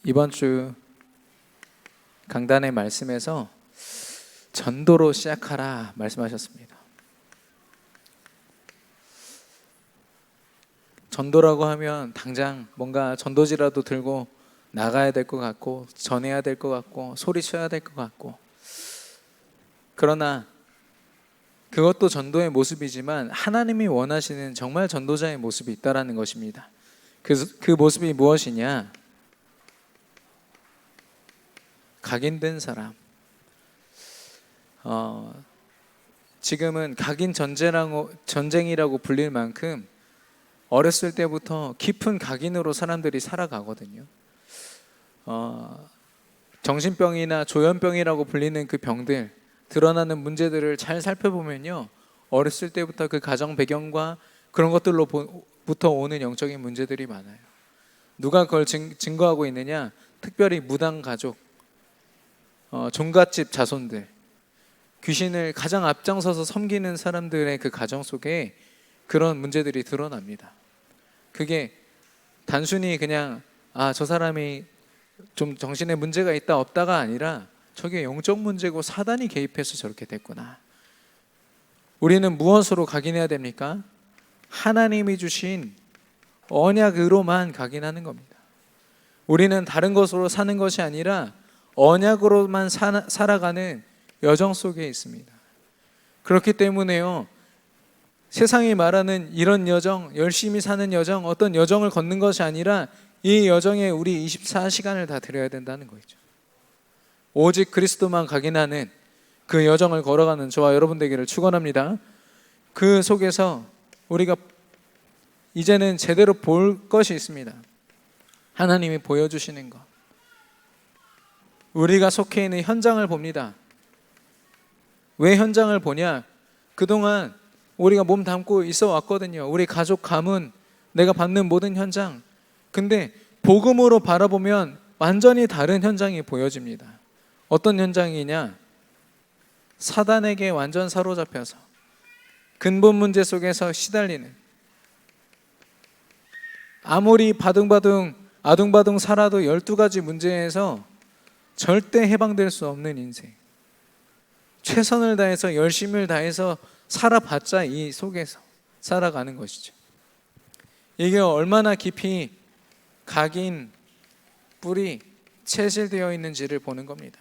이번 주 강단의 말씀에서 전도로 시작하라 말씀하셨습니다. 전도라고 하면 당장 뭔가 전도지라도 들고 나가야 될 것 같고 전해야 될 것 같고 소리쳐야 될 것 같고, 그러나 그것도 전도의 모습이지만 하나님이 원하시는 정말 전도자의 모습이 있다라는 것입니다. 그 모습이 무엇이냐? 각인된 사람. 지금은 각인 전쟁이라고 불릴 만큼 어렸을 때부터 깊은 각인으로 사람들이 살아가거든요. 정신병이나 조현병이라고 불리는 그 병들, 드러나는 문제들을 잘 살펴보면요, 어렸을 때부터 그 가정 배경과 그런 것들로부터 오는 영적인 문제들이 많아요. 누가 그걸 증거하고 있느냐? 특별히 무당 가족, 종갓집 자손들, 귀신을 가장 앞장서서 섬기는 사람들의 그 가정 속에 그런 문제들이 드러납니다. 그게 단순히 그냥 저 사람이 좀 정신에 문제가 있다 없다가 아니라 저게 영적 문제고 사단이 개입해서 저렇게 됐구나. 우리는 무엇으로 각인해야 됩니까? 하나님이 주신 언약으로만 각인하는 겁니다. 우리는 다른 것으로 사는 것이 아니라 언약으로만 살아가는 여정 속에 있습니다. 그렇기 때문에요, 세상이 말하는 이런 여정, 열심히 사는 여정, 어떤 여정을 걷는 것이 아니라 이 여정에 우리 24시간을 다 드려야 된다는 거죠. 오직 그리스도만 각인하는 그 여정을 걸어가는 저와 여러분 되기를 축원합니다. 그 속에서 우리가 이제는 제대로 볼 것이 있습니다. 하나님이 보여주시는 것. 우리가 속해 있는 현장을 봅니다. 왜 현장을 보냐? 그동안 우리가 몸 담고 있어 왔거든요. 우리 가족, 가문, 내가 받는 모든 현장. 근데 복음으로 바라보면 완전히 다른 현장이 보여집니다. 어떤 현장이냐? 사단에게 완전 사로잡혀서 근본 문제 속에서 시달리는, 아무리 아둥바둥 살아도 12가지 문제에서 절대 해방될 수 없는 인생, 최선을 다해서 열심을 다해서 살아봤자 이 속에서 살아가는 것이죠. 이게 얼마나 깊이 각인, 뿌리, 채질되어 있는지를 보는 겁니다.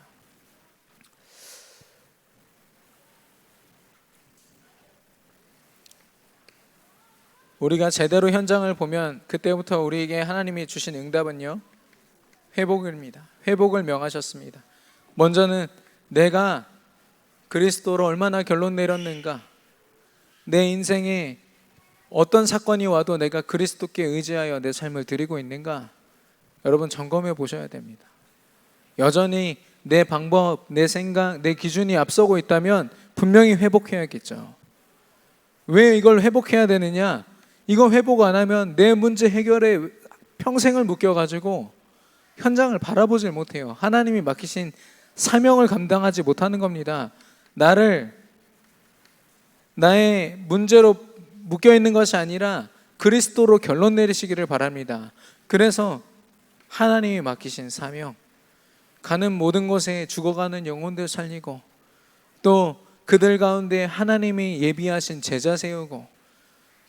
우리가 제대로 현장을 보면 그때부터 우리에게 하나님이 주신 응답은요, 회복입니다. 회복을 명하셨습니다. 먼저는 내가 그리스도로 얼마나 결론 내렸는가, 내 인생에 어떤 사건이 와도 내가 그리스도께 의지하여 내 삶을 드리고 있는가, 여러분 점검해 보셔야 됩니다. 여전히 내 방법, 내 생각, 내 기준이 앞서고 있다면 분명히 회복해야겠죠. 왜 이걸 회복해야 되느냐? 이거 회복 안 하면 내 문제 해결에 평생을 묶여가지고 현장을 바라보질 못해요. 하나님이 맡기신 사명을 감당하지 못하는 겁니다. 나의 문제로 묶여있는 것이 아니라 그리스도로 결론 내리시기를 바랍니다. 그래서 하나님이 맡기신 사명, 가는 모든 곳에 죽어가는 영혼들 살리고, 또 그들 가운데 하나님이 예비하신 제자 세우고,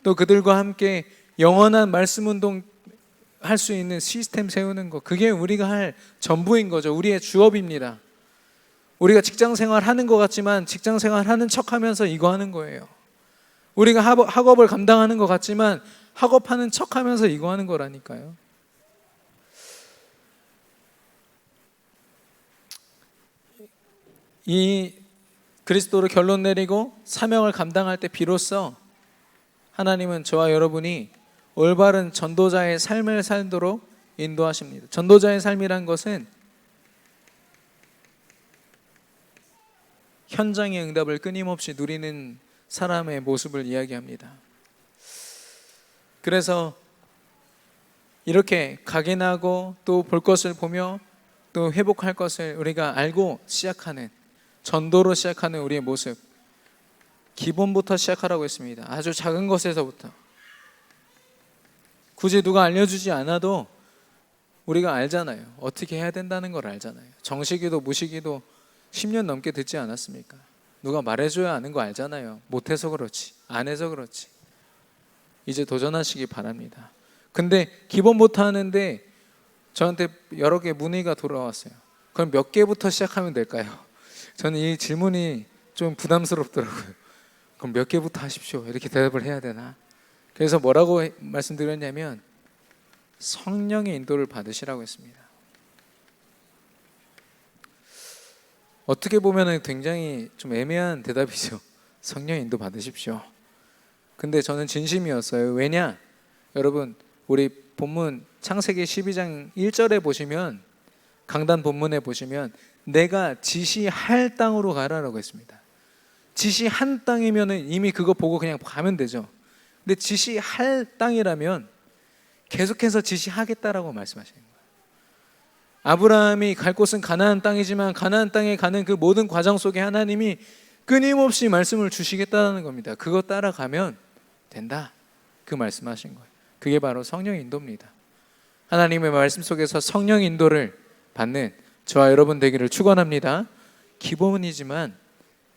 또 그들과 함께 영원한 말씀 운동 할 수 있는 시스템 세우는 것, 그게 우리가 할 전부인 거죠. 우리의 주업입니다. 우리가 직장생활 하는 것 같지만 직장생활 하는 척하면서 이거 하는 거예요. 우리가 학업을 감당하는 것 같지만 학업하는 척하면서 이거 하는 거라니까요. 이 그리스도로 결론 내리고 사명을 감당할 때 비로소 하나님은 저와 여러분이 올바른 전도자의 삶을 살도록 인도하십니다. 전도자의 삶이란 것은 현장의 응답을 끊임없이 누리는 사람의 모습을 이야기합니다. 그래서 이렇게 각인하고 또 볼 것을 보며 또 회복할 것을 우리가 알고 시작하는, 전도로 시작하는 우리의 모습, 기본부터 시작하라고 했습니다. 아주 작은 것에서부터. 굳이 누가 알려주지 않아도 우리가 알잖아요. 어떻게 해야 된다는 걸 알잖아요. 정식기도 무식기도 10년 넘게 듣지 않았습니까? 누가 말해줘야 아는 거 알잖아요. 못해서 그렇지, 안 해서 그렇지. 이제 도전하시기 바랍니다. 근데 기본부터 하는데 저한테 여러 개 문의가 돌아왔어요. 그럼 몇 개부터 시작하면 될까요? 저는 이 질문이 좀 부담스럽더라고요. 그럼 몇 개부터 하십시오, 이렇게 대답을 해야 되나? 그래서 뭐라고 말씀드렸냐면 성령의 인도를 받으시라고 했습니다. 어떻게 보면 굉장히 좀 애매한 대답이죠. 성령의 인도 받으십시오. 근데 저는 진심이었어요. 왜냐? 여러분, 우리 본문 창세기 12장 1절에 보시면, 강단 본문에 보시면 내가 지시할 땅으로 가라라고 했습니다. 지시한 땅이면 이미 그거 보고 그냥 가면 되죠. 근데 지시할 땅이라면 계속해서 지시하겠다라고 말씀하시는 거예요. 아브라함이 갈 곳은 가나안 땅이지만 가나안 땅에 가는 그 모든 과정 속에 하나님이 끊임없이 말씀을 주시겠다는 겁니다. 그거 따라가면 된다, 그 말씀하신 거예요. 그게 바로 성령 인도입니다. 하나님의 말씀 속에서 성령 인도를 받는 저와 여러분 되기를 축원합니다. 기본이지만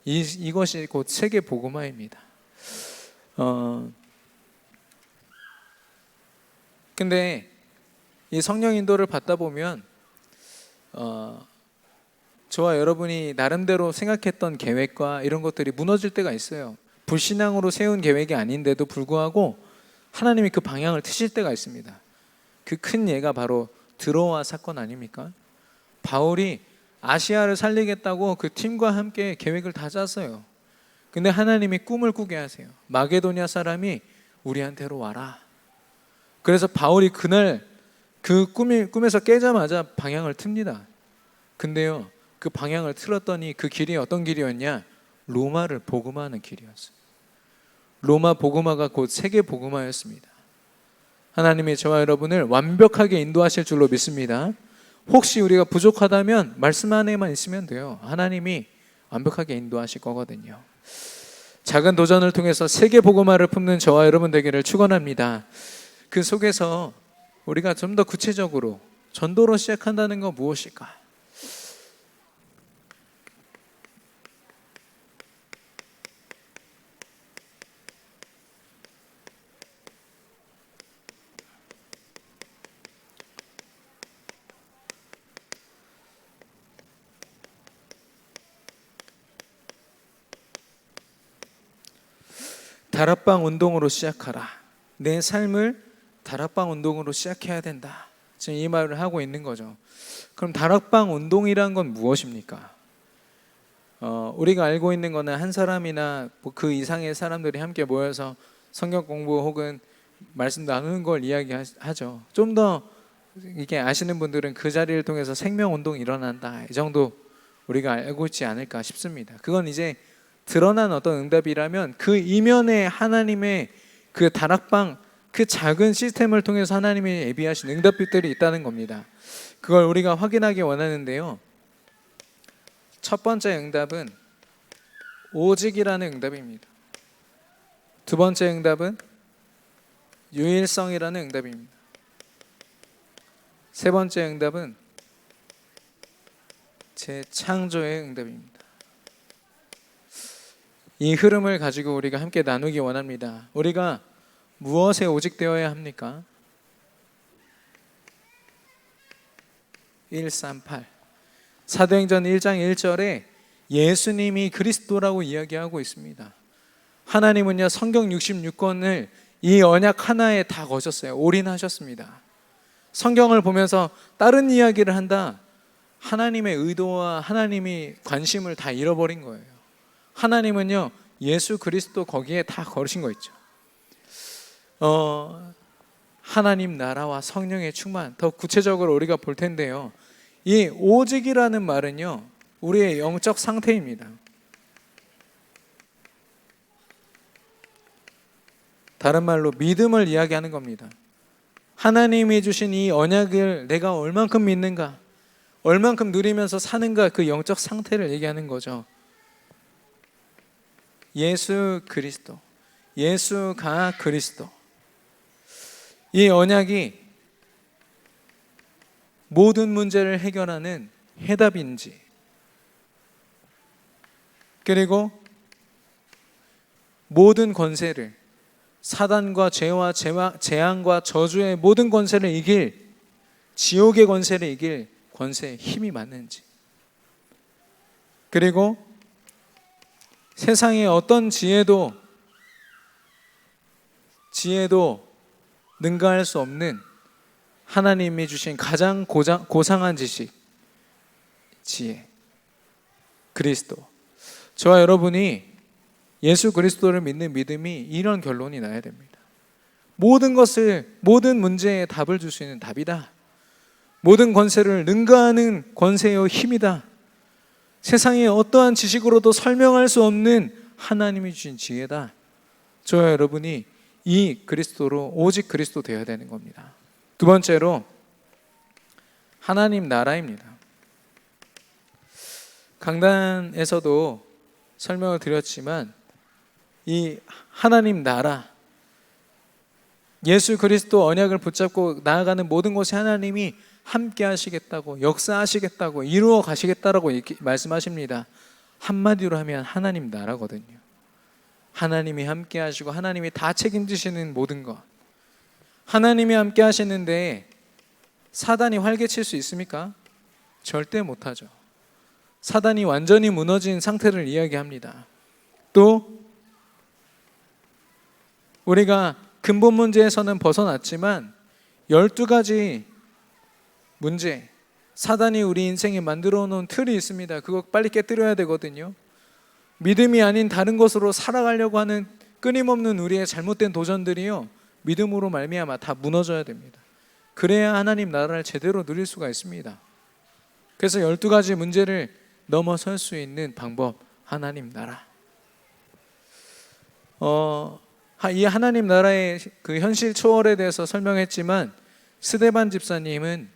이것이 곧 세계 복음화입니다. 근데 이 성령 인도를 받다 보면 저와 여러분이 나름대로 생각했던 계획과 이런 것들이 무너질 때가 있어요. 불신앙으로 세운 계획이 아닌데도 불구하고 하나님이 그 방향을 트실 때가 있습니다. 그 큰 예가 바로 드로아 사건 아닙니까? 바울이 아시아를 살리겠다고 그 팀과 함께 계획을 다 짰어요. 근데 하나님이 꿈을 꾸게 하세요. 마게도냐 사람이 우리한테로 와라. 그래서 바울이 그날 그 꿈에서 깨자마자 방향을 틉니다. 근데요, 그 방향을 틀었더니 그 길이 어떤 길이었냐? 로마를 복음화하는 길이었어요. 로마 복음화가 곧 세계 복음화였습니다. 하나님이 저와 여러분을 완벽하게 인도하실 줄로 믿습니다. 혹시 우리가 부족하다면 말씀 안에만 있으면 돼요. 하나님이 완벽하게 인도하실 거거든요. 작은 도전을 통해서 세계 복음화를 품는 저와 여러분 되기를 축원합니다. 그 속에서 우리가 좀 더 구체적으로 전도로 시작한다는 건 무엇일까? 다락방 운동으로 시작하라. 내 삶을 다락방 운동으로 시작해야 된다. 지금 이 말을 하고 있는 거죠. 그럼 다락방 운동이란 건 무엇입니까? 우리가 알고 있는 거는 한 사람이나 그 이상의 사람들이 함께 모여서 성경 공부 혹은 말씀 나누는 걸 이야기하죠. 좀 더 이게 아시는 분들은 그 자리를 통해서 생명 운동이 일어난다, 이 정도 우리가 알고 있지 않을까 싶습니다. 그건 이제 드러난 어떤 응답이라면 그 이면에 하나님의 그 다락방, 그 작은 시스템을 통해서 하나님이 예비하신 응답들이 있다는 겁니다. 그걸 우리가 확인하기 원하는데요, 첫 번째 응답은 오직이라는 응답입니다. 두 번째 응답은 유일성이라는 응답입니다. 세 번째 응답은 재창조의 응답입니다. 이 흐름을 가지고 우리가 함께 나누기 원합니다. 우리가 무엇에 오직되어야 합니까? 138 사도행전 1장 1절에 예수님이 그리스도라고 이야기하고 있습니다. 하나님은요, 성경 66권을 이 언약 하나에 다 거셨어요. 올인하셨습니다. 성경을 보면서 다른 이야기를 한다, 하나님의 의도와 하나님이 관심을 다 잃어버린 거예요. 하나님은요, 예수 그리스도 거기에 다 걸으신 거 있죠. 하나님 나라와 성령의 충만, 더 구체적으로 우리가 볼 텐데요, 이 오직이라는 말은요, 우리의 영적 상태입니다. 다른 말로 믿음을 이야기하는 겁니다. 하나님이 주신 이 언약을 내가 얼만큼 믿는가, 얼만큼 누리면서 사는가, 그 영적 상태를 얘기하는 거죠. 예수 그리스도, 예수가 그리스도. 이 언약이 모든 문제를 해결하는 해답인지, 그리고 모든 권세를, 사단과 죄와 재앙과 저주의 모든 권세를 이길, 지옥의 권세를 이길 권세의 힘이 맞는지, 그리고 세상의 어떤 지혜도 능가할 수 없는 하나님이 주신 가장 고상한 지식, 지혜, 그리스도. 저와 여러분이 예수 그리스도를 믿는 믿음이 이런 결론이 나야 됩니다. 모든 문제에 답을 줄 수 있는 답이다. 모든 권세를 능가하는 권세요 힘이다. 세상의 어떠한 지식으로도 설명할 수 없는 하나님이 주신 지혜다. 저와 여러분이 이 그리스도로 오직 그리스도 되어야 되는 겁니다. 두 번째로 하나님 나라입니다. 강단에서도 설명을 드렸지만 이 하나님 나라, 예수 그리스도 언약을 붙잡고 나아가는 모든 곳에 하나님이 함께 하시겠다고, 역사하시겠다고, 이루어 가시겠다라고 이렇게 말씀하십니다. 한마디로 하면 하나님 나라거든요. 하나님이 함께 하시고 하나님이 다 책임지시는 모든 것. 하나님이 함께 하시는데 사단이 활개칠 수 있습니까? 절대 못하죠. 사단이 완전히 무너진 상태를 이야기합니다. 또 우리가 근본 문제에서는 벗어났지만 12가지 문제, 사단이 우리 인생에 만들어 놓은 틀이 있습니다. 그거 빨리 깨뜨려야 되거든요. 믿음이 아닌 다른 것으로 살아가려고 하는 끊임없는 우리의 잘못된 도전들이요, 믿음으로 말미암아 다 무너져야 됩니다. 그래야 하나님 나라를 제대로 누릴 수가 있습니다. 그래서 12가지 문제를 넘어설 수 있는 방법, 하나님 나라. 이 하나님 나라의 그 현실 초월에 대해서 설명했지만 스데반 집사님은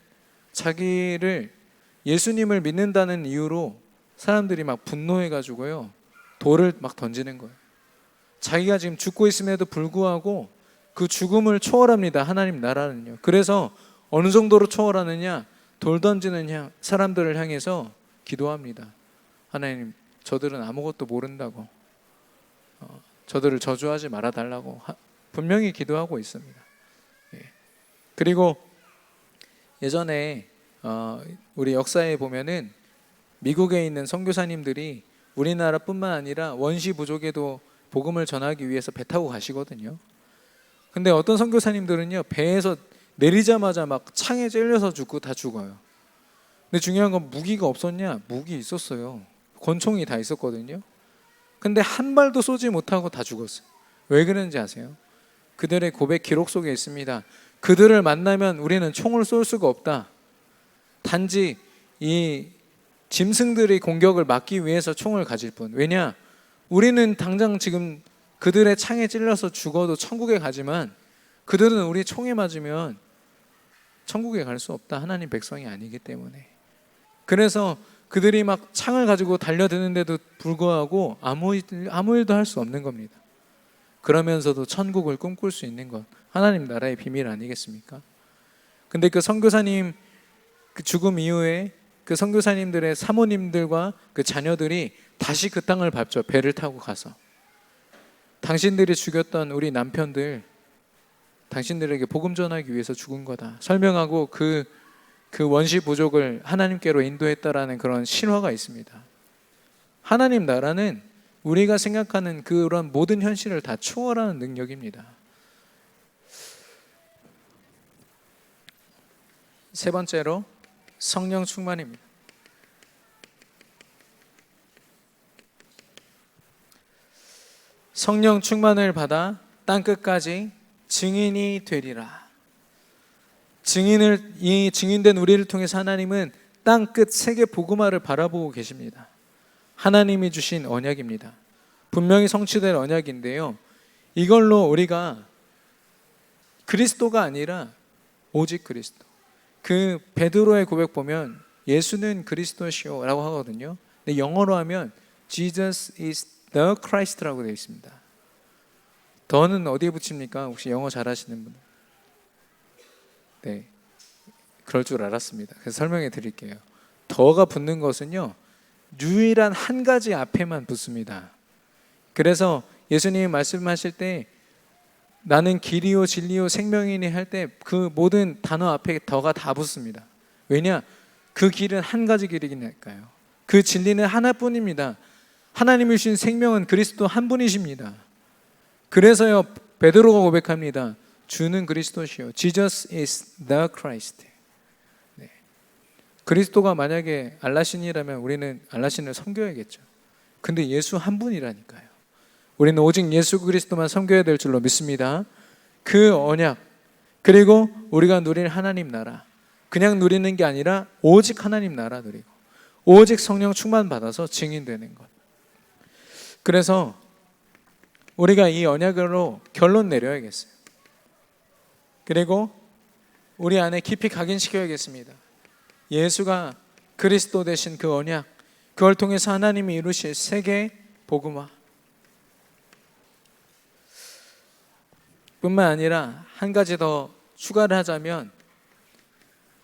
자기를 예수님을 믿는다는 이유로 사람들이 막 분노해가지고요, 돌을 막 던지는 거예요. 자기가 지금 죽고 있음에도 불구하고 그 죽음을 초월합니다. 하나님 나라는요. 그래서 어느 정도로 초월하느냐, 돌 던지는 사람들을 향해서 기도합니다. 하나님, 저들은 아무것도 모른다고, 저들을 저주하지 말아달라고 분명히 기도하고 있습니다. 그리고 예전에 우리 역사에 보면은 미국에 있는 선교사님들이 우리나라뿐만 아니라 원시 부족에도 복음을 전하기 위해서 배 타고 가시거든요. 근데 어떤 선교사님들은요, 배에서 내리자마자 막 창에 찔려서 죽고 다 죽어요. 근데 중요한 건 무기가 없었냐? 무기 있었어요. 권총이 다 있었거든요. 근데 한 발도 쏘지 못하고 다 죽었어요. 왜 그런지 아세요? 그들의 고백 기록 속에 있습니다. 그들을 만나면 우리는 총을 쏠 수가 없다. 단지 이 짐승들의 공격을 막기 위해서 총을 가질 뿐. 왜냐? 우리는 당장 지금 그들의 창에 찔려서 죽어도 천국에 가지만 그들은 우리 총에 맞으면 천국에 갈 수 없다. 하나님 백성이 아니기 때문에. 그래서 그들이 막 창을 가지고 달려드는데도 불구하고 아무 일도 할 수 없는 겁니다. 그러면서도 천국을 꿈꿀 수 있는 것, 하나님 나라의 비밀 아니겠습니까? 근데 그 선교사님 그 죽음 이후에 그 선교사님들의 사모님들과 그 자녀들이 다시 그 땅을 밟죠. 배를 타고 가서 당신들이 죽였던 우리 남편들, 당신들에게 복음 전하기 위해서 죽은 거다 설명하고 그 원시 부족을 하나님께로 인도했다라는 그런 신화가 있습니다. 하나님 나라는 우리가 생각하는 그런 모든 현실을 다 초월하는 능력입니다. 세 번째로 성령 충만입니다. 성령 충만을 받아 땅끝까지 증인이 되리라. 이 증인된 우리를 통해서 하나님은 땅끝 세계 복음화를 바라보고 계십니다. 하나님이 주신 언약입니다. 분명히 성취될 언약인데요, 이걸로 우리가 그리스도가 아니라 오직 그리스도, 그 베드로의 고백 보면 예수는 그리스도시오 라고 하거든요. 근데 영어로 하면 Jesus is the Christ라고 되어 있습니다. 더는 어디에 붙입니까? 혹시 영어 잘하시는 분? 네, 그럴 줄 알았습니다. 그래서 설명해 드릴게요. 더가 붙는 것은요, 유일한 한 가지 앞에만 붙습니다. 그래서 예수님이 말씀하실 때 나는 길이요 진리요 생명이니 할 때 그 모든 단어 앞에 더가 다 붙습니다. 왜냐? 그 길은 한 가지 길이니까요. 그 진리는 하나뿐입니다. 하나님이 주신 생명은 그리스도 한 분이십니다. 그래서요, 베드로가 고백합니다. 주는 그리스도시요. Jesus is the Christ. 네. 그리스도가 만약에 알라신이라면 우리는 알라신을 섬겨야겠죠. 근데 예수 한 분이라니까요. 우리는 오직 예수 그리스도만 섬겨야 될 줄로 믿습니다. 그 언약, 그리고 우리가 누릴 하나님 나라, 그냥 누리는 게 아니라 오직 하나님 나라 누리고 오직 성령 충만 받아서 증인되는 것. 그래서 우리가 이 언약으로 결론 내려야겠어요. 그리고 우리 안에 깊이 각인시켜야겠습니다. 예수가 그리스도 되신 그 언약, 그걸 통해서 하나님이 이루실 세계 복음화 뿐만 아니라 한 가지 더 추가를 하자면,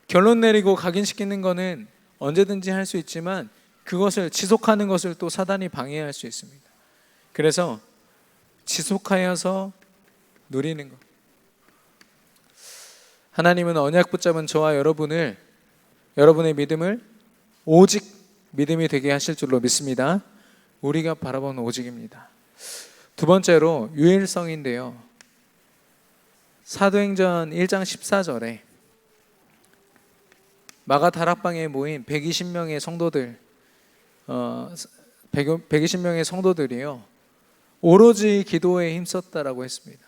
결론 내리고 각인시키는 거는 언제든지 할 수 있지만 그것을 지속하는 것을 또 사단이 방해할 수 있습니다. 그래서 지속하여서 누리는 것. 하나님은 언약 붙잡은 저와 여러분의 믿음을 오직 믿음이 되게 하실 줄로 믿습니다. 우리가 바라보는 오직입니다. 두 번째로 유일성인데요. 사도행전 1장 14절에 마가 다락방에 모인 120명의 성도들, 120명의 성도들이요, 오로지 기도에 힘썼다라고 했습니다.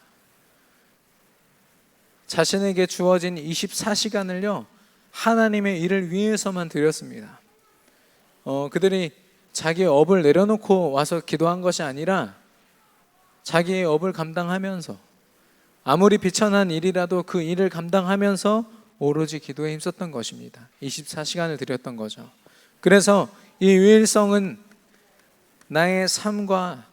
자신에게 주어진 24시간을요 하나님의 일을 위해서만 드렸습니다. 그들이 자기의 업을 내려놓고 와서 기도한 것이 아니라 자기의 업을 감당하면서, 아무리 비천한 일이라도 그 일을 감당하면서 오로지 기도에 힘썼던 것입니다. 24시간을 드렸던 거죠. 그래서 이 유일성은 나의 삶과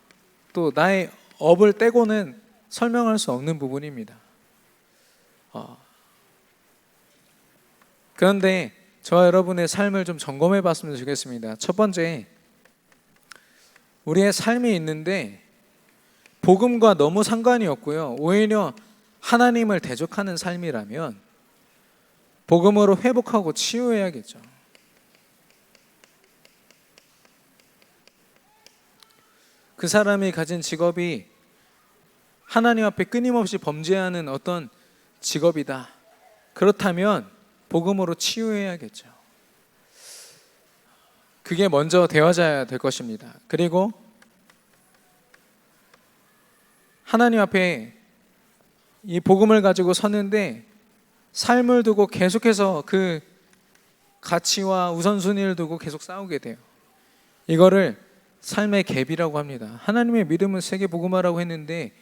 또 나의 업을 떼고는 설명할 수 없는 부분입니다. 그런데 저와 여러분의 삶을 좀 점검해 봤으면 좋겠습니다. 첫 번째, 우리의 삶이 있는데 복음과 너무 상관이 없고요, 오히려 하나님을 대적하는 삶이라면 복음으로 회복하고 치유해야겠죠. 그 사람이 가진 직업이 하나님 앞에 끊임없이 범죄하는 어떤 직업이다. 그렇다면 복음으로 치유해야겠죠. 그게 먼저 되어져야 될 것입니다. 그리고 하나님 앞에 이 복음을 가지고 서는데 삶을 두고 계속해서 그 가치와 우선순위를 두고 계속 싸우게 돼요. 이거를 삶의 갭이라고 합니다. 하나님의 믿음은 세계 복음화라고 했는데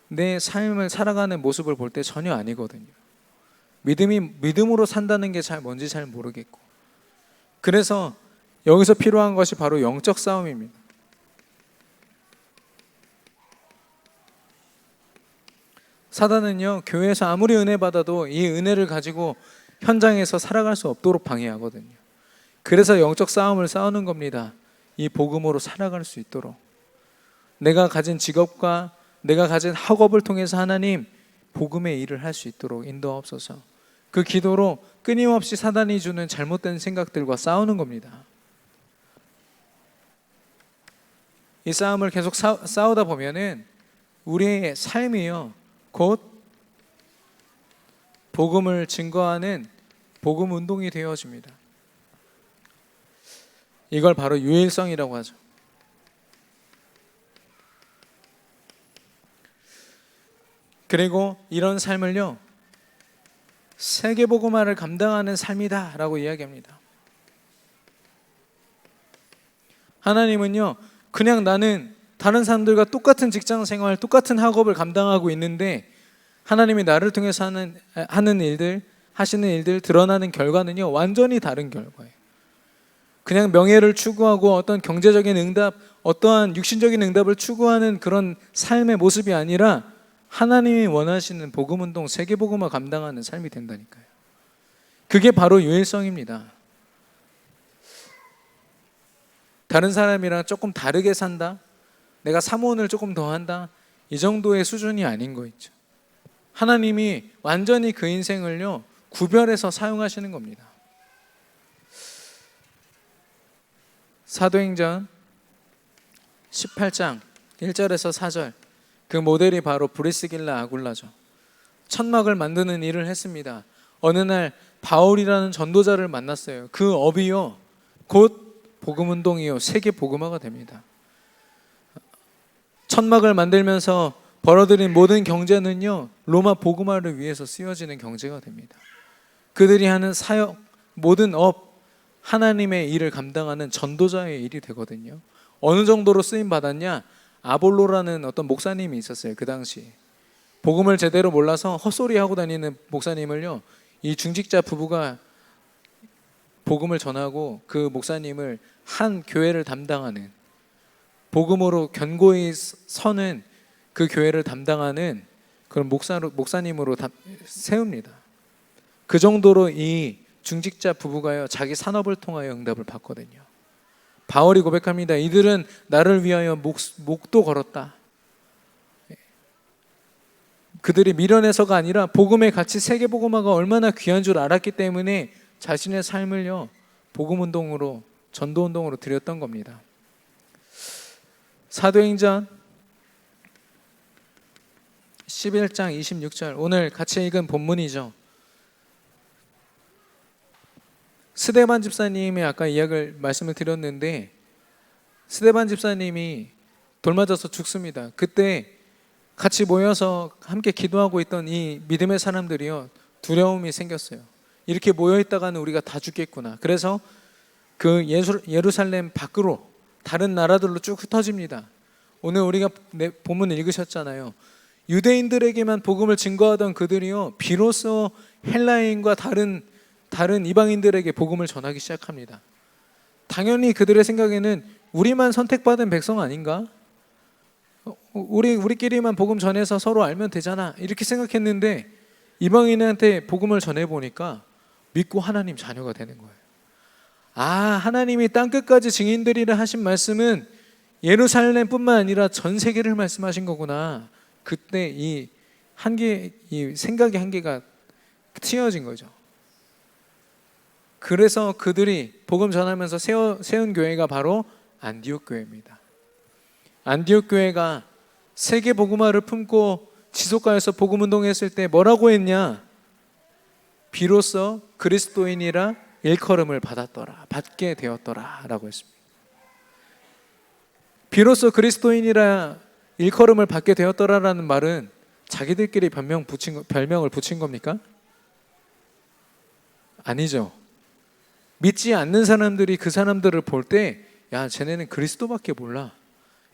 내 삶을 살아가는 모습을 볼 때 전혀 아니거든요. 믿음으로 산다는 게 뭔지 잘 모르겠고, 그래서 여기서 필요한 것이 바로 영적 싸움입니다. 사단은요, 교회에서 아무리 은혜 받아도 이 은혜를 가지고 현장에서 살아갈 수 없도록 방해하거든요. 그래서 영적 싸움을 싸우는 겁니다. 이 복음으로 살아갈 수 있도록. 내가 가진 직업과 내가 가진 학업을 통해서 하나님 복음의 일을 할 수 있도록 인도하옵소서. 그 기도로 끊임없이 사단이 주는 잘못된 생각들과 싸우는 겁니다. 이 싸움을 계속 싸우다 보면은 우리의 삶이요, 곧 복음을 증거하는 복음 운동이 되어집니다. 이걸 바로 유일성이라고 하죠. 그리고 이런 삶을요, 세계 복음화를 감당하는 삶이다라고 이야기합니다. 하나님은요, 그냥 나는 다른 사람들과 똑같은 직장 생활, 똑같은 학업을 감당하고 있는데 하나님이 나를 통해서 하는 일들, 하시는 일들, 드러나는 결과는요, 완전히 다른 결과예요. 그냥 명예를 추구하고 어떤 경제적인 응답, 어떠한 육신적인 응답을 추구하는 그런 삶의 모습이 아니라 하나님이 원하시는 복음운동, 세계복음화 감당하는 삶이 된다니까요. 그게 바로 유일성입니다. 다른 사람이랑 조금 다르게 산다, 내가 사모를 조금 더 한다, 이 정도의 수준이 아닌 거 있죠. 하나님이 완전히 그 인생을요 구별해서 사용하시는 겁니다. 사도행전 18장 1절에서 4절, 그 모델이 바로 브리스길라 아굴라죠. 천막을 만드는 일을 했습니다. 어느 날 바울이라는 전도자를 만났어요. 그 업이요 곧 복음운동이요 세계 복음화가 됩니다. 천막을 만들면서 벌어들인 모든 경제는요 로마 복음화를 위해서 쓰여지는 경제가 됩니다. 그들이 하는 사역, 모든 업, 하나님의 일을 감당하는 전도자의 일이 되거든요. 어느 정도로 쓰임 받았냐? 아볼로라는 어떤 목사님이 있었어요. 그 당시 복음을 제대로 몰라서 헛소리 하고 다니는 목사님을요 이 중직자 부부가 복음을 전하고 그 목사님을 한 교회를 담당하는, 복음으로 견고히 서는 그 교회를 담당하는 그런 목사님으로 세웁니다. 그 정도로 이 중직자 부부가요 자기 산업을 통하여 응답을 받거든요. 바울이 고백합니다. 이들은 나를 위하여 목도 걸었다. 그들이 미련해서가 아니라 복음의 가치, 세계 복음화가 얼마나 귀한 줄 알았기 때문에 자신의 삶을요 복음운동으로, 전도운동으로 드렸던 겁니다. 사도행전 11장 26절, 오늘 같이 읽은 본문이죠. 스데반 집사님이 아까 말씀을 드렸는데, 스데반 집사님이 돌 맞아서 죽습니다. 그때 같이 모여서 함께 기도하고 있던 이 믿음의 사람들이요 두려움이 생겼어요. 이렇게 모여있다가는 우리가 다 죽겠구나. 그래서 그 예루살렘 밖으로 다른 나라들로 쭉 흩어집니다. 오늘 우리가 본문 읽으셨잖아요. 유대인들에게만 복음을 증거하던 그들이요 비로소 헬라인과 다른 이방인들에게 복음을 전하기 시작합니다. 당연히 그들의 생각에는 우리만 선택받은 백성 아닌가? 우리끼리만 복음 전해서 서로 알면 되잖아, 이렇게 생각했는데 이방인한테 복음을 전해보니까 믿고 하나님 자녀가 되는 거예요. 아, 하나님이 땅끝까지 증인들이라 하신 말씀은 예루살렘뿐만 아니라 전 세계를 말씀하신 거구나. 그때 이 생각의 한계가 튀어진 거죠. 그래서 그들이 복음 전하면서 세운 교회가 바로 안디옥 교회입니다. 안디옥 교회가 세계 복음화를 품고 지속가에서 복음 운동했을 때 뭐라고 했냐? 비로소 그리스도인이라 일컬음을 받게 되었더라 라고 했습니다. 비로소 그리스도인이라 일컬음을 받게 되었더라라는 말은 자기들끼리 별명을 붙인 겁니까? 아니죠. 믿지 않는 사람들이 그 사람들을 볼 때, 야, 쟤네는 그리스도밖에 몰라,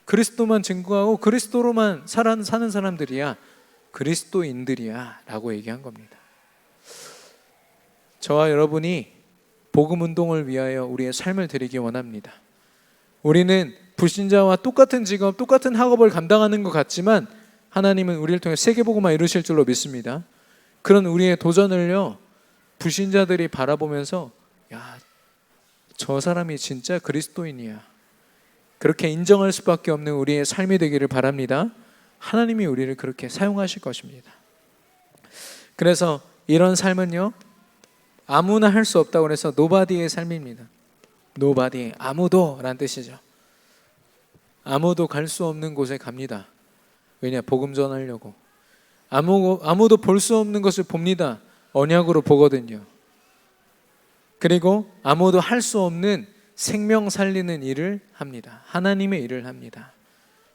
그리스도만 증거하고 그리스도로만 사는 사람들이야, 그리스도인들이야 라고 얘기한 겁니다. 저와 여러분이 복음 운동을 위하여 우리의 삶을 드리기 원합니다. 우리는 불신자와 똑같은 직업, 똑같은 학업을 감당하는 것 같지만 하나님은 우리를 통해 세계 복음화 이루실 줄로 믿습니다. 그런 우리의 도전을요 불신자들이 바라보면서, 야, 저 사람이 진짜 그리스도인이야, 그렇게 인정할 수밖에 없는 우리의 삶이 되기를 바랍니다. 하나님이 우리를 그렇게 사용하실 것입니다. 그래서 이런 삶은요 아무나 할 수 없다고 해서 노바디의 삶입니다. 노바디, 아무도 라는 뜻이죠. 아무도 갈 수 없는 곳에 갑니다. 왜냐? 복음 전하려고. 아무도 볼 수 없는 것을 봅니다. 언약으로 보거든요. 그리고 아무도 할 수 없는 생명 살리는 일을 합니다. 하나님의 일을 합니다.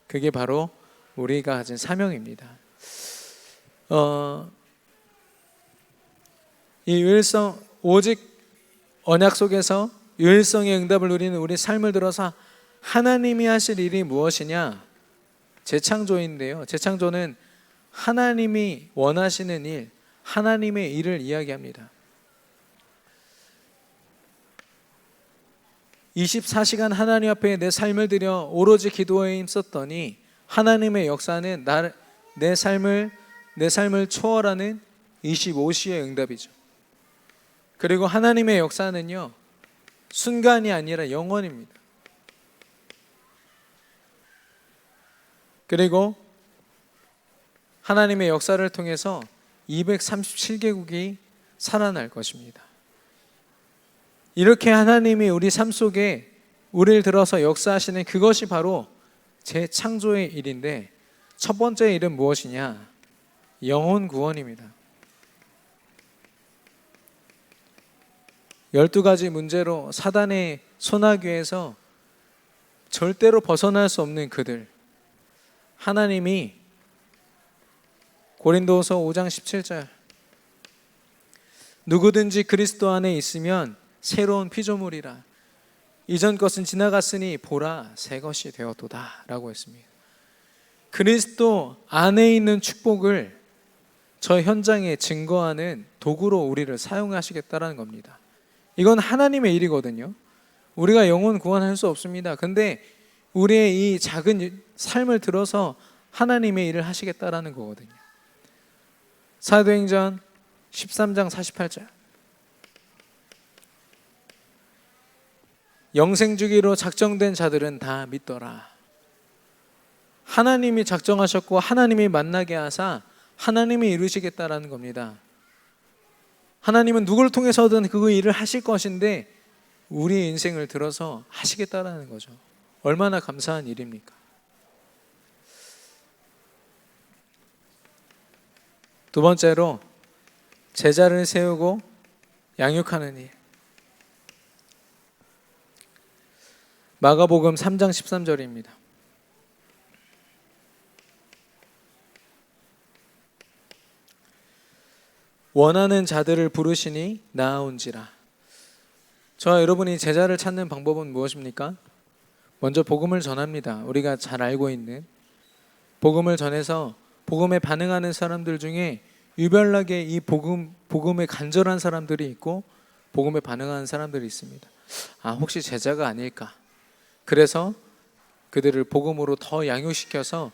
그게 바로 우리가 가진 사명입니다. 이 유일성, 오직 언약 속에서 유일성의 응답을 누리는 우리 삶을 들어서 하나님이 하실 일이 무엇이냐? 재창조인데요. 재창조는 하나님이 원하시는 일, 하나님의 일을 이야기합니다. 24시간 하나님 앞에 내 삶을 들여 오로지 기도에 힘썼더니 하나님의 역사는 내 삶을 초월하는 25시의 응답이죠. 그리고 하나님의 역사는요, 순간이 아니라 영원입니다. 그리고 하나님의 역사를 통해서 237개국이 살아날 것입니다. 이렇게 하나님이 우리 삶 속에 우리를 들어서 역사하시는 그것이 바로 재창조의 일인데, 첫 번째 일은 무엇이냐? 영혼 구원입니다. 12가지 문제로 사단의 소나귀에서 절대로 벗어날 수 없는 그들, 하나님이 고린도후서 5장 17절, 누구든지 그리스도 안에 있으면 새로운 피조물이라, 이전 것은 지나갔으니 보라 새 것이 되었도다 라고 했습니다. 그리스도 안에 있는 축복을 저 현장에 증거하는 도구로 우리를 사용하시겠다라는 겁니다. 이건 하나님의 일이거든요. 우리가 영혼 구원할 수 없습니다. 근데 우리의 이 작은 삶을 들어서 하나님의 일을 하시겠다라는 거거든요. 사도행전 13장 48절, 영생주기로 작정된 자들은 다 믿더라. 하나님이 작정하셨고 하나님이 만나게 하사 하나님이 이루시겠다라는 겁니다. 하나님은 누구를 통해서든 그 일을 하실 것인데 우리의 인생을 들어서 하시겠다라는 거죠. 얼마나 감사한 일입니까? 두 번째로 제자를 세우고 양육하는 일. 마가복음 3장 13절입니다. 원하는 자들을 부르시니 나아온지라. 저와 여러분이 제자를 찾는 방법은 무엇입니까? 먼저 복음을 전합니다. 우리가 잘 알고 있는 복음을 전해서 복음에 반응하는 사람들 중에 유별나게 이 복음에 간절한 사람들이 있고 복음에 반응하는 사람들이 있습니다. 혹시 제자가 아닐까? 그래서 그들을 복음으로 더 양육시켜서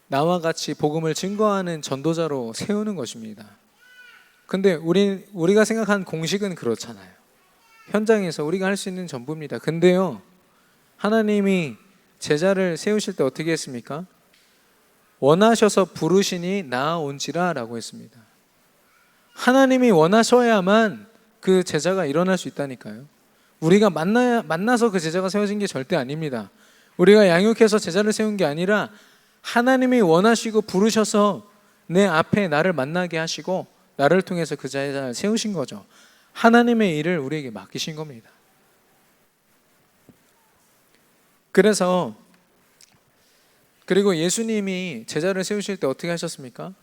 나와 같이 복음을 증거하는 전도자로 세우는 것입니다. 근데 우리가 생각한 공식은 그렇잖아요. 현장에서 우리가 할 수 있는 전부입니다. 근데요, 하나님이 제자를 세우실 때 어떻게 했습니까? 원하셔서 부르시니 나아온지라 라고 했습니다. 하나님이 원하셔야만 그 제자가 일어날 수 있다니까요. 우리가 만나서 그 제자가 세워진 게 절대 아닙니다. 우리가 양육해서 제자를 세운 게 아니라 하나님이 원하시고 부르셔서 내 앞에 나를 만나게 하시고 나를 통해서 그 제자를 세우신 거죠. 하나님의 일을 우리에게 맡기신 겁니다. 그리고 예수님이 제자를 세우실 때 어떻게 하셨습니까?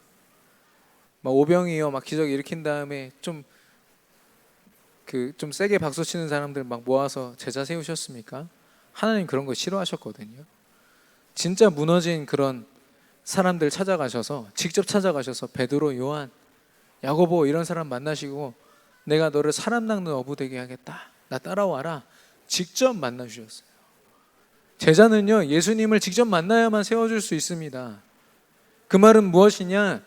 막 오병이어 막 기적 일으킨 다음에 좀 세게 박수 치는 사람들 막 모아서 제자 세우셨습니까? 하나님 그런 거 싫어하셨거든요. 진짜 무너진 그런 사람들 직접 찾아가셔서 베드로, 요한, 야고보 이런 사람 만나시고 내가 너를 사람 낚는 어부 되게 하겠다. 나 따라와라. 직접 만나 주셨어요. 제자는요, 예수님을 직접 만나야만 세워줄 수 있습니다. 그 말은 무엇이냐?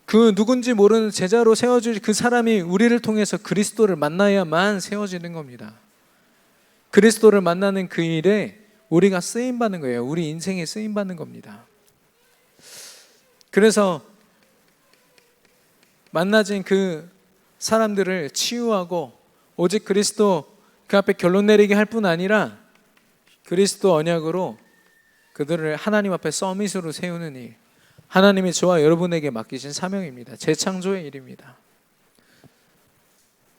그 누군지 모르는 제자로 세워줄 그 사람이 우리를 통해서 그리스도를 만나야만 세워지는 겁니다. 그리스도를 만나는 그 일에 우리가 쓰임받는 거예요. 우리 인생에 쓰임받는 겁니다. 그래서 만나진 그 사람들을 치유하고 오직 그리스도 그 앞에 결론 내리게 할 뿐 아니라 그리스도 언약으로 그들을 하나님 앞에 서밋으로 세우는 일, 하나님이 저와 여러분에게 맡기신 사명입니다. 재창조의 일입니다.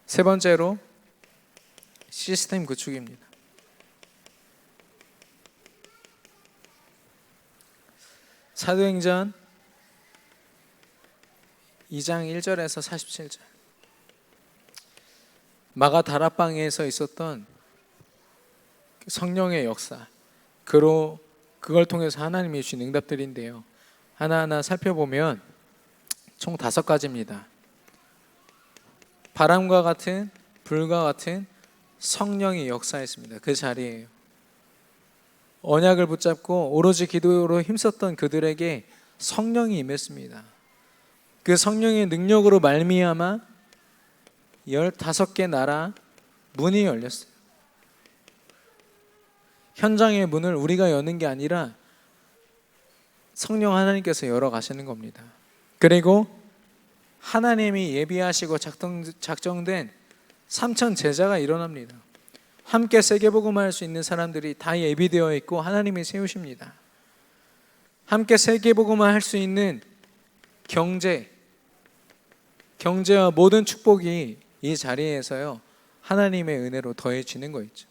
세 번째로 시스템 구축입니다. 사도행전 2장 1절에서 47절, 마가 다락방에서 있었던 성령의 역사, 그걸 통해서 하나님이 주신 응답들인데요, 하나하나 살펴보면 총 5가지입니다. 바람과 같은, 불과 같은 성령이 역사했습니다. 그 자리에요. 언약을 붙잡고 오로지 기도로 힘썼던 그들에게 성령이 임했습니다. 그 성령의 능력으로 말미암아 15개 나라 문이 열렸어요. 현장의 문을 우리가 여는 게 아니라 성령 하나님께서 열어 가시는 겁니다. 그리고 하나님이 예비하시고 작정된 3천 제자가 일어납니다. 함께 세계복음할 수 있는 사람들이 다 예비되어 있고 하나님이 세우십니다. 함께 세계복음할 수 있는 경제와 모든 축복이 이 자리에서요 하나님의 은혜로 더해지는 거 있죠.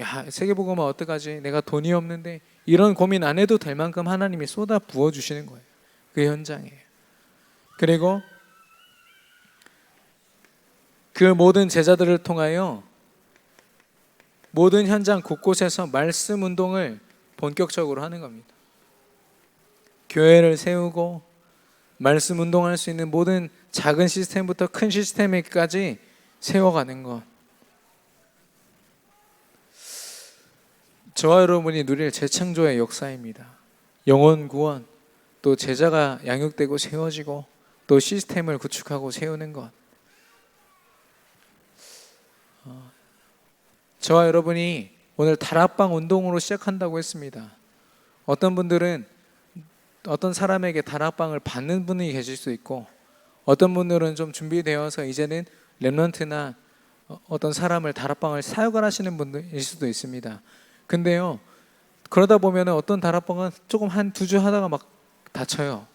야, 세계복음은 어떡하지? 내가 돈이 없는데, 이런 고민 안 해도 될 만큼 하나님이 쏟아 부어 주시는 거예요. 그 현장에. 그리고 그 모든 제자들을 통하여 모든 현장 곳곳에서 말씀 운동을 본격적으로 하는 겁니다. 교회를 세우고 말씀 운동할 수 있는 모든 작은 시스템부터 큰 시스템까지 세워가는 것. 저와 여러분이 누릴 재창조의 역사입니다. 영혼 구원, 또 제자가 양육되고 세워지고 또 시스템을 구축하고 세우는 것. 저와 여러분이 오늘 다락방 운동으로 시작한다고 했습니다. 어떤 분들은 어떤 사람에게 다락방을 받는 분이 계실 수 있고, 어떤 분들은 좀 준비되어서 이제는 렘넌트나 어떤 사람을 다락방을 사역을 하시는 분들일 수도 있습니다. 근데요, 그러다 보면 어떤 다락방은 조금 한 2주 하다가 막 다쳐요.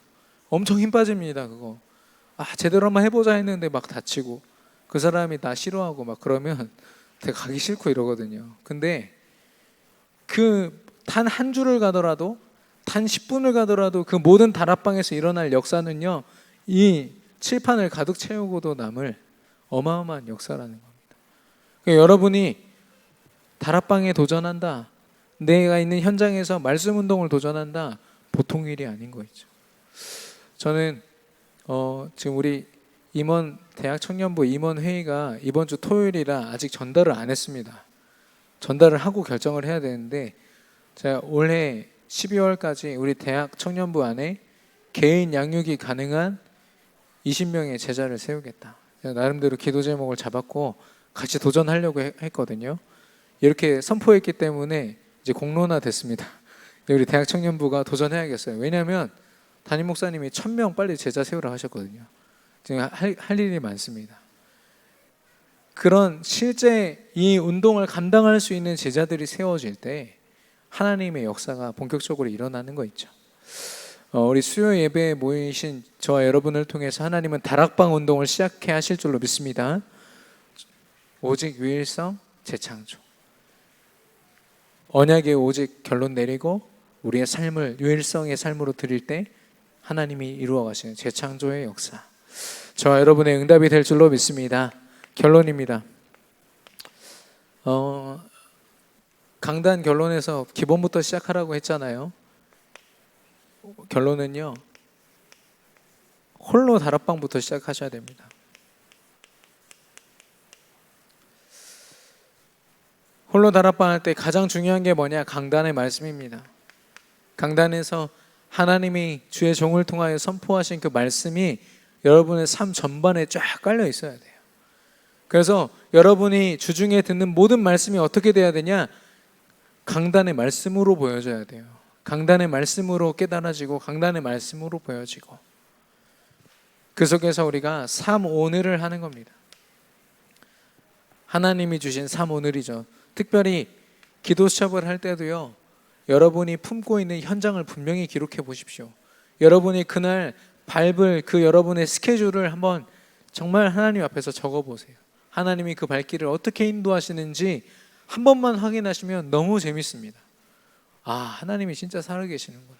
엄청 힘 빠집니다. 그거 제대로 한번 해보자 했는데 막 다치고, 그 사람이 나 싫어하고 막 그러면 되게 가기 싫고 이러거든요. 근데 그 단 한 주를 가더라도, 단 10분을 가더라도 그 모든 다락방에서 일어날 역사는요, 이 칠판을 가득 채우고도 남을 어마어마한 역사라는 겁니다. 그러니까 여러분이 다락방에 도전한다, 내가 있는 현장에서 말씀 운동을 도전한다, 보통 일이 아닌 거 있죠. 저는 지금 우리 임원 대학 청년부 임원 회의가 이번 주 토요일이라 아직 전달을 안 했습니다. 전달을 하고 결정을 해야 되는데, 제가 올해 12월까지 우리 대학 청년부 안에 개인 양육이 가능한 20명의 제자를 세우겠다. 제가 나름대로 기도 제목을 잡았고 같이 도전하려고 했거든요. 이렇게 선포했기 때문에 이제 공론화 됐습니다. 우리 대학 청년부가 도전해야겠어요. 왜냐하면 담임 목사님이 1000명 빨리 제자 세우라 하셨거든요. 지금 할 일이 많습니다. 그런 실제 이 운동을 감당할 수 있는 제자들이 세워질 때 하나님의 역사가 본격적으로 일어나는 거 있죠. 우리 수요 예배에 모이신 저와 여러분을 통해서 하나님은 다락방 운동을 시작해 하실 줄로 믿습니다. 오직 유일성 재창조, 언약의 오직 결론 내리고 우리의 삶을 유일성의 삶으로 드릴 때 하나님이 이루어 가시는 재창조의 역사, 저와 여러분의 응답이 될 줄로 믿습니다. 결론입니다. 강단 결론에서 기본부터 시작하라고 했잖아요. 결론은요, 홀로 다락방부터 시작하셔야 됩니다. 홀로 다락방 할 때 가장 중요한 게 뭐냐? 강단의 말씀입니다. 강단에서 하나님이 주의 종을 통하여 선포하신 그 말씀이 여러분의 삶 전반에 쫙 깔려 있어야 돼요. 그래서 여러분이 주중에 듣는 모든 말씀이 어떻게 돼야 되냐? 강단의 말씀으로 보여져야 돼요. 강단의 말씀으로 깨달아지고 강단의 말씀으로 보여지고, 그 속에서 우리가 삼오늘을 하는 겁니다. 하나님이 주신 삼오늘이죠. 특별히 기도 수첩을 할 때도요, 여러분이 품고 있는 현장을 분명히 기록해 보십시오. 여러분이 그날 밟을 그 여러분의 스케줄을 한번 정말 하나님 앞에서 적어 보세요. 하나님이 그 발길을 어떻게 인도하시는지 한 번만 확인하시면 너무 재밌습니다. 하나님이 진짜 살아계시는구나,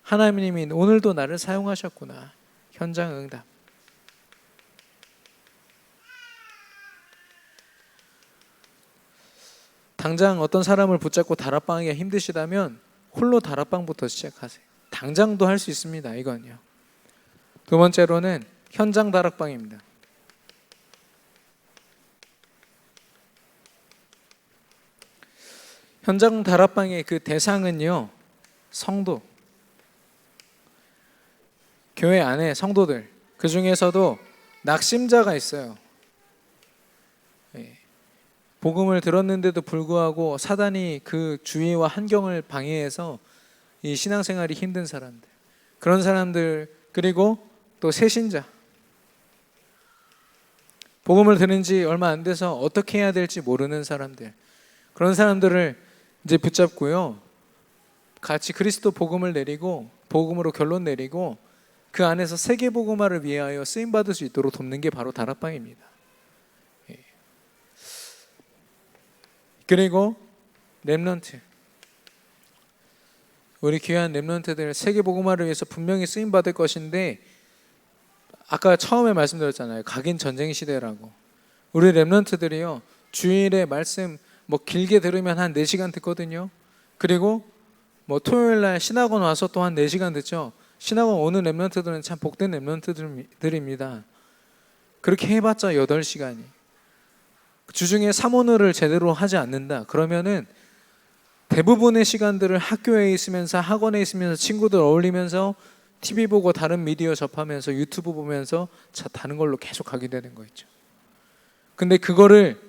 하나님이 오늘도 나를 사용하셨구나. 현장 응답. 당장 어떤 사람을 붙잡고 다락방하기가 힘드시다면 홀로 다락방부터 시작하세요. 당장도 할 수 있습니다. 이건요. 두 번째로는 현장 다락방입니다. 현장 다락방의 그 대상은요, 성도, 교회 안에 성도들, 그 중에서도 낙심자가 있어요. 복음을 들었는데도 불구하고 사단이 그 주위와 환경을 방해해서 이 신앙생활이 힘든 사람들, 그런 사람들, 그리고 또 새신자, 복음을 들은 지 얼마 안 돼서 어떻게 해야 될지 모르는 사람들, 그런 사람들을 이제 붙잡고요, 같이 그리스도 복음을 내리고 복음으로 결론 내리고 그 안에서 세계 복음화를 위하여 쓰임 받을 수 있도록 돕는 게 바로 다락방입니다. 그리고 렘넌트, 우리 귀한 렘넌트들 세계 복음화를 위해서 분명히 쓰임 받을 것인데, 아까 처음에 말씀드렸잖아요. 각인 전쟁 시대라고. 우리 렘넌트들이요, 주일에 말씀 뭐 길게 들으면 한 4시간 듣거든요. 그리고 뭐 토요일 날 신학원 와서 또 한 4시간 듣죠. 신학원 오는 렘넌트들은 참 복된 렘넌트들입니다. 그렇게 해봤자 8시간이. 주중에 사모노를 제대로 하지 않는다 그러면은 대부분의 시간들을 학교에 있으면서 학원에 있으면서 친구들 어울리면서 TV 보고 다른 미디어 접하면서 유튜브 보면서 다른 걸로 계속 가게 되는 거 있죠. 근데 그거를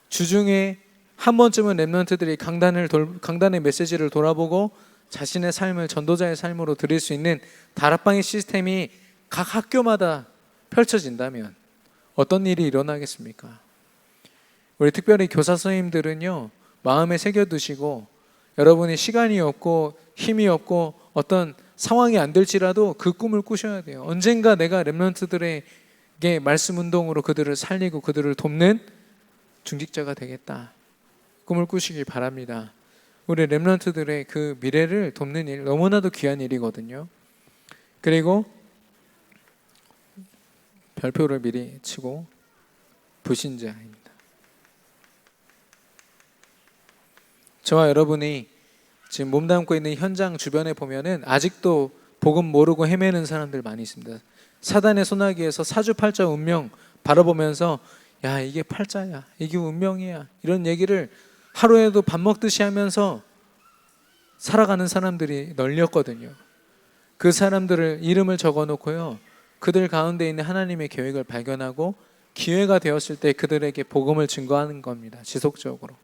주중에 한 번쯤은 렘넌트들이 강단의 메시지를 돌아보고 자신의 삶을 전도자의 삶으로 드릴 수 있는 다락방의 시스템이 각 학교마다 펼쳐진다면 어떤 일이 일어나겠습니까? 우리 특별히 교사 선생님들은요, 마음에 새겨두시고 여러분이 시간이 없고 힘이 없고 어떤 상황이 안 될지라도 그 꿈을 꾸셔야 돼요. 언젠가 내가 렘넌트들에게 말씀 운동으로 그들을 살리고 그들을 돕는 중직자가 되겠다, 꿈을 꾸시기 바랍니다. 우리 렘넌트들의 그 미래를 돕는 일, 너무나도 귀한 일이거든요. 그리고 별표를 미리 치고 불신자입니다. 저와 여러분이 지금 몸담고 있는 현장 주변에 보면은 아직도 복음 모르고 헤매는 사람들 많이 있습니다. 사단의 소나기에서 사주팔자 운명 바라보면서 야, 이게 팔자야, 이게 운명이야, 이런 얘기를 하루에도 밥 먹듯이 하면서 살아가는 사람들이 널렸거든요. 그 사람들을 이름을 적어놓고요, 그들 가운데 있는 하나님의 계획을 발견하고 기회가 되었을 때 그들에게 복음을 증거하는 겁니다. 지속적으로.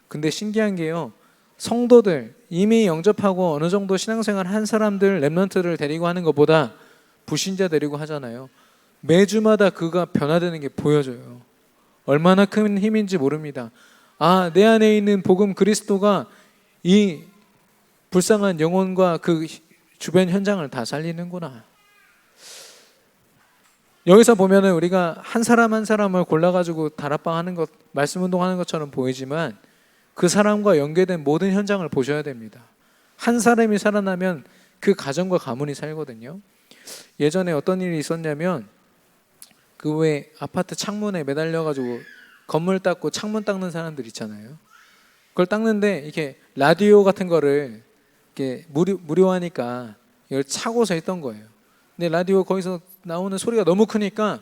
근데 신기한 게요, 성도들 이미 영접하고 어느 정도 신앙생활 한 사람들 렘넌트를 데리고 하는 것보다 불신자 데리고 하잖아요. 매주마다 그가 변화되는 게 보여져요. 얼마나 큰 힘인지 모릅니다. 아, 내 안에 있는 복음 그리스도가 이 불쌍한 영혼과 그 주변 현장을 다 살리는구나. 여기서 보면은 우리가 한 사람 한 사람을 골라가지고 다락방 하는 것, 말씀 운동하는 것처럼 보이지만 그 사람과 연계된 모든 현장을 보셔야 됩니다. 한 사람이 살아나면 그 가정과 가문이 살거든요. 예전에 어떤 일이 있었냐면, 그 왜 아파트 창문에 매달려가지고 건물 닦고 창문 닦는 사람들 있잖아요. 그걸 닦는데 이렇게 라디오 같은 거를 이렇게 무료하니까 이걸 차고서 했던 거예요. 근데 라디오 거기서 나오는 소리가 너무 크니까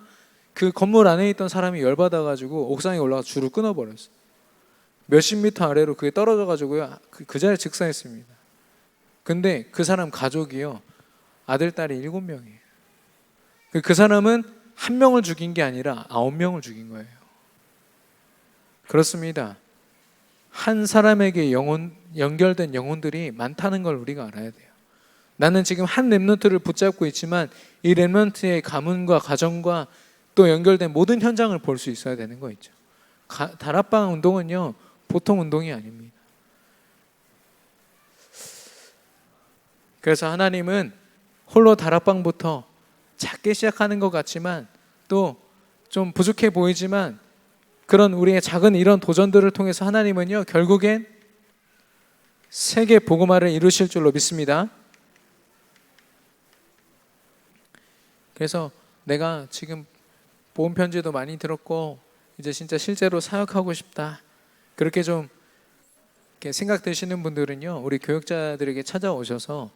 그 건물 안에 있던 사람이 열받아가지고 옥상에 올라가 줄을 끊어버렸어요. 몇십 미터 아래로 그게 떨어져가지고요, 그 자리에 즉사했습니다. 근데 그 사람 가족이요, 아들, 딸이 7명이에요. 그 사람은 한 명을 죽인 게 아니라 9명을 죽인 거예요. 그렇습니다. 한 사람에게 연결된 영혼들이 많다는 걸 우리가 알아야 돼요. 나는 지금 한 렘넌트를 붙잡고 있지만 이 렘넌트의 가문과 가정과 또 연결된 모든 현장을 볼 수 있어야 되는 거 있죠. 다락방 운동은요, 보통 운동이 아닙니다. 그래서 하나님은 홀로 다락방부터 작게 시작하는 것 같지만 또 좀 부족해 보이지만 그런 우리의 작은 이런 도전들을 통해서 하나님은요, 결국엔 세계 복음화를 이루실 줄로 믿습니다. 그래서 내가 지금 보험 편지도 많이 들었고 이제 진짜 실제로 사역하고 싶다, 그렇게 좀 이렇게 생각되시는 분들은요, 우리 교역자들에게 찾아오셔서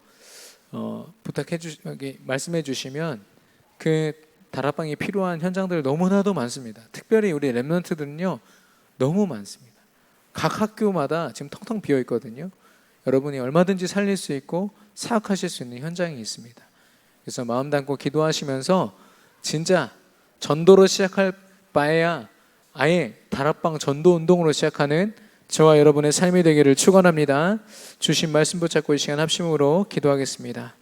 말씀해 주시면 그 다락방이 필요한 현장들 너무나도 많습니다. 특별히 우리 렘넌트들은요, 너무 많습니다. 각 학교마다 지금 텅텅 비어 있거든요. 여러분이 얼마든지 살릴 수 있고 사역하실 수 있는 현장이 있습니다. 그래서 마음 담고 기도하시면서 진짜 전도로 시작할 바에야 아예 다락방 전도 운동으로 시작하는 저와 여러분의 삶이 되기를 축원합니다. 주신 말씀 붙잡고 이 시간 합심으로 기도하겠습니다.